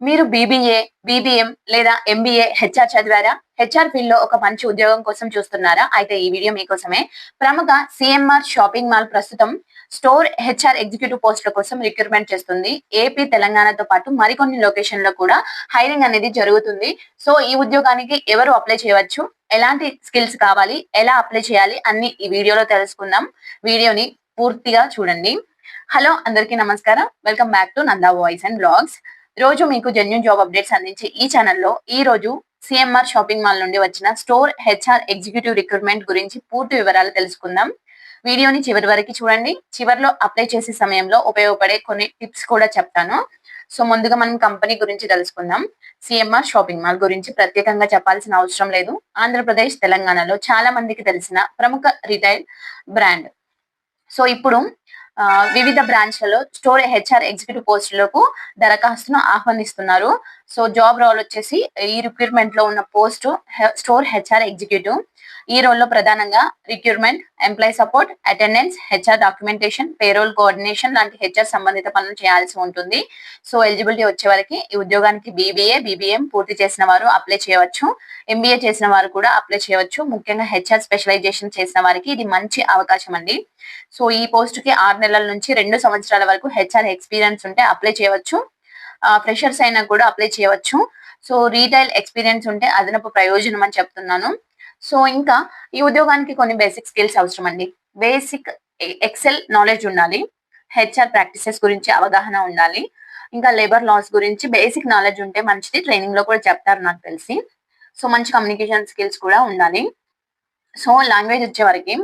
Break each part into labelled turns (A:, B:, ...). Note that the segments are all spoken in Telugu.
A: మీరు బీబీఏ, బీబీఎం లేదా ఎంబీఏ హెచ్ఆర్ చదివారా? హెచ్ఆర్ ఫీల్డ్‌లో ఒక మంచి ఉద్యోగం కోసం చూస్తున్నారా? అయితే ఈ వీడియో మీకోసమే. ప్రముఖ సీఎంఆర్ షాపింగ్ మాల్ ప్రస్తుతం స్టోర్ హెచ్ఆర్ ఎగ్జిక్యూటివ్ పోస్టుల కోసం రిక్రూట్‌మెంట్ చేస్తుంది. ఏపీ, తెలంగాణతో పాటు మరికొన్ని లొకేషన్‌లో కూడా హైరింగ్ అనేది జరుగుతుంది. సో, ఈ ఉద్యోగానికి ఎవరు అప్లై చేయవచ్చు? ఎలాంటి స్కిల్స్ కావాలి? ఎలా అప్లై చేయాలి? అన్ని ఈ వీడియోలో తెలుసుకుందాం. వీడియోని పూర్తిగా చూడండి. హలో అందరికీ నమస్కారం. Welcome back to Nanda voice and blogs. రోజు మీకు జెన్యూన్ జాబ్ అప్డేట్స్ అందించే ఈ ఛానల్లో ఈ రోజు సీఎంఆర్ షాపింగ్ మాల్ నుండి వచ్చిన స్టోర్ హెచ్ఆర్ ఎగ్జిక్యూటివ్ రిక్రూట్మెంట్ గురించి పూర్తి వివరాలు తెలుసుకుందాం. వీడియోని చివరి వరకు చూడండి. చివర్లో అప్లై చేసే సమయంలో ఉపయోగపడే కొన్ని టిప్స్ కూడా చెప్తాను. సో ముందుగా మనం కంపెనీ గురించి తెలుసుకుందాం. సీఎంఆర్ షాపింగ్ మాల్ గురించి ప్రత్యేకంగా చెప్పాల్సిన అవసరం లేదు. ఆంధ్రప్రదేశ్, తెలంగాణలో చాలా మందికి తెలిసిన ప్రముఖ రిటైల్ బ్రాండ్. సో ఇప్పుడు వివిధ బ్రాంచ్లలో స్టోర్ హెచ్ఆర్ ఎగ్జిక్యూటివ్ పోస్టులకు దరఖాస్తును ఆహ్వానిస్తున్నారు. సో జాబ్ రోల్ వచ్చేసి ఈ రిక్రూట్మెంట్ లో ఉన్న పోస్ట్ స్టోర్ హెచ్ఆర్ ఎగ్జిక్యూటివ్. ఈ రోల్ లో ప్రధానంగా recruitment, employee support, attendance, HR documentation, payroll coordination లాంటి హెచ్ఆర్ సంబంధిత పనులు చేయాల్సి ఉంటుంది. సో ఎలిజిబిలిటీ వచ్చే వరకు ఈ ఉద్యోగానికి బీబీఏ, బీబీఎం పూర్తి చేసిన వారు అప్లై చేయవచ్చు. ఎంబీఏ చేసిన వారు కూడా అప్లై చేయవచ్చు. ముఖ్యంగా హెచ్ఆర్ స్పెషలైజేషన్ చేసిన వారికి ఇది మంచి అవకాశం అండి. సో ఈ పోస్ట్ కి 6 నెలల నుంచి 2 సంవత్సరాల వరకు హెచ్ఆర్ ఎక్స్పీరియన్స్ ఉంటే అప్లై చేయవచ్చు. ఫ్రెషర్స్ అయినా కూడా అప్లై చేయవచ్చు. సో రీటైల్ ఎక్స్పీరియన్స్ ఉంటే అదనపు ప్రయోజనం అని చెప్తున్నాను. సో ఇంకా ఈ ఉద్యోగానికి కొన్ని బేసిక్ స్కిల్స్ అవసరం అండి. బేసిక్ ఎక్సెల్ నాలెడ్జ్ ఉండాలి. హెచ్ఆర్ ప్రాక్టీసెస్ గురించి అవగాహన ఉండాలి. ఇంకా లేబర్ లాస్ గురించి బేసిక్ నాలెడ్జ్ ఉంటే మంచిది. ట్రైనింగ్ లో కూడా చెప్తారు నాకు తెలిసి. సో మంచి కమ్యూనికేషన్ స్కిల్స్ కూడా ఉండాలి. సో లాంగ్వేజ్ వచ్చే వరకు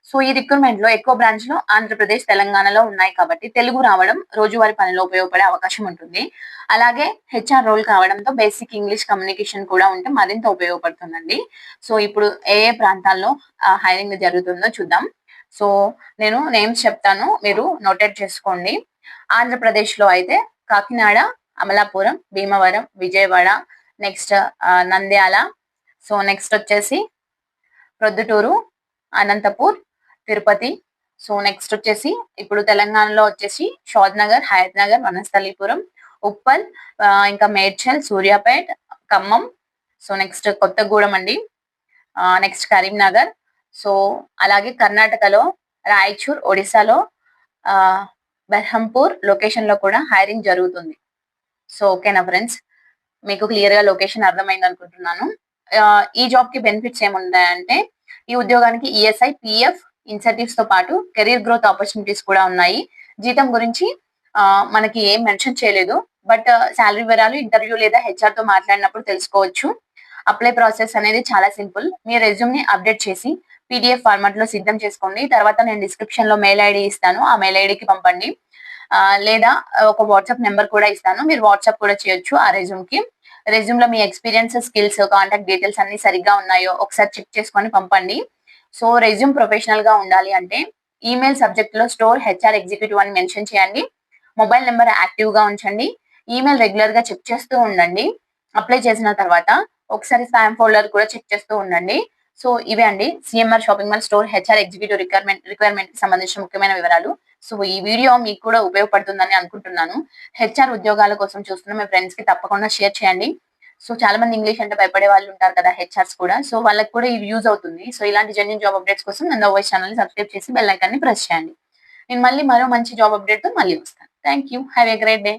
A: సో ఈ రిక్రూట్మెంట్ లో ఎక్కువ బ్రాంచ్ లో ఆంధ్రప్రదేశ్, తెలంగాణలో ఉన్నాయి కాబట్టి తెలుగు రావడం రోజువారీ పనిలో ఉపయోగపడే అవకాశం ఉంటుంది. అలాగే హెచ్ఆర్ రోల్ కావడంతో బేసిక్ ఇంగ్లీష్ కమ్యూనికేషన్ కూడా ఉంటే మరింత ఉపయోగపడుతుందండి. సో ఇప్పుడు ఏ ఏ ప్రాంతాల్లో హైరింగ్ జరుగుతుందో చూద్దాం. సో నేను నేమ్స్ చెప్తాను, మీరు నోటెడ్ చేసుకోండి. ఆంధ్రప్రదేశ్ లో అయితే Kakinada, Amalapuram, Bhimavaram, Vijayawada, next Nandyal, so next వచ్చేసి ప్రొద్దుటూరు, అనంతపూర్, తిరుపతి. సో నెక్స్ట్ వచ్చేసి ఇప్పుడు తెలంగాణలో వచ్చేసి షాద్ నగర్, హయత్ నగర్, వనస్థలీపురం, ఉప్పల్, ఇంకా మేడ్చల్, సూర్యాపేట్, ఖమ్మం. సో నెక్స్ట్ కొత్తగూడెం అండి. నెక్స్ట్ కరీంనగర్. సో అలాగే కర్ణాటకలో రాయచూర్, ఒడిశాలో బెర్హంపూర్ లొకేషన్ లో కూడా హైరింగ్ జరుగుతుంది. సో ఓకేనా ఫ్రెండ్స్, మీకు క్లియర్ గా లొకేషన్ అర్థమైంది అనుకుంటున్నాను. ఈ జాబ్ కి బెనిఫిట్స్ ఏముంటాయంటే ఈ ఉద్యోగానికి ఈఎస్ఐ, పిఎఫ్, ఇన్సెంటివ్స్ తో పాటు కెరీర్ గ్రోత్ ఆపర్చునిటీస్ కూడా ఉన్నాయి. జీతం గురించి మనకి ఏం మెన్షన్ చేయలేదు, బట్ శాలరీ వివరాలు ఇంటర్వ్యూ లేదా హెచ్ఆర్ తో మాట్లాడినప్పుడు తెలుసుకోవచ్చు. అప్లై ప్రాసెస్ అనేది చాలా సింపుల్. మీ రెజ్యూమ్ ని అప్డేట్ చేసి పీడిఎఫ్ ఫార్మాట్ లో సిద్ధం చేసుకోండి. తర్వాత నేను డిస్క్రిప్షన్ లో మెయిల్ ఐడి ఇస్తాను, ఆ మెయిల్ ఐడికి పంపండి. లేదా ఒక వాట్సాప్ నెంబర్ కూడా ఇస్తాను, మీరు వాట్సాప్ కూడా చేయొచ్చు ఆ రెజ్యూమ్ కి. రెజ్యూమ్ లో మీ ఎక్స్పీరియన్స్, స్కిల్స్, కాంటాక్ట్ డీటెయిల్స్ అన్ని సరిగ్గా ఉన్నాయో ఒకసారి చెక్ చేసుకొని పంపండి. సో రెజ్యూమ్ ప్రొఫెషనల్ గా ఉండాలి అంటే ఈమెయిల్ సబ్జెక్ట్ లో స్టోర్ హెచ్ఆర్ ఎగ్జిక్యూటివ్ అని మెన్షన్ చేయండి. మొబైల్ నెంబర్ యాక్టివ్ గా ఉంచండి. ఈమెయిల్ రెగ్యులర్ గా చెక్ చేస్తూ ఉండండి. అప్లై చేసిన తర్వాత ఒకసారి స్పామ్ ఫోల్డర్ కూడా చెక్ చేస్తూ ఉండండి. సో ఇవే అండి CMR shopping mall store HR executive requirement కి సంబంధించిన ముఖ్యమైన వివరాలు. సో ఈ వీడియో మీకు కూడా ఉపయోగపడుతుందని అనుకుంటున్నాను. హెచ్ఆర్ ఉద్యోగాల కోసం చూస్తున్న మీ ఫ్రెండ్స్ కి తప్పకుండా షేర్ చేయండి. సో చాలా మంది ఇంగ్లీష్ అంటే భయపడే వాళ్ళు ఉంటారు కదా, హెచ్ఆర్స్ కూడా. సో వాళ్ళకి కూడా ఇది యూజ్ అవుతుంది. సో ఇలాంటి జెన్యూన్ జాబ్ అప్డేట్స్ కోసం నందా వాయిస్ ఛానల్ ని సబ్స్క్రైబ్ చేసి బెల్ ఐకాన్ ని ప్రెస్ చేయండి. నేను మళ్ళీ మరో మంచి జాబ్ అప్డేట్ తో మళ్ళీ వస్తాను. Thank you. Have a great day.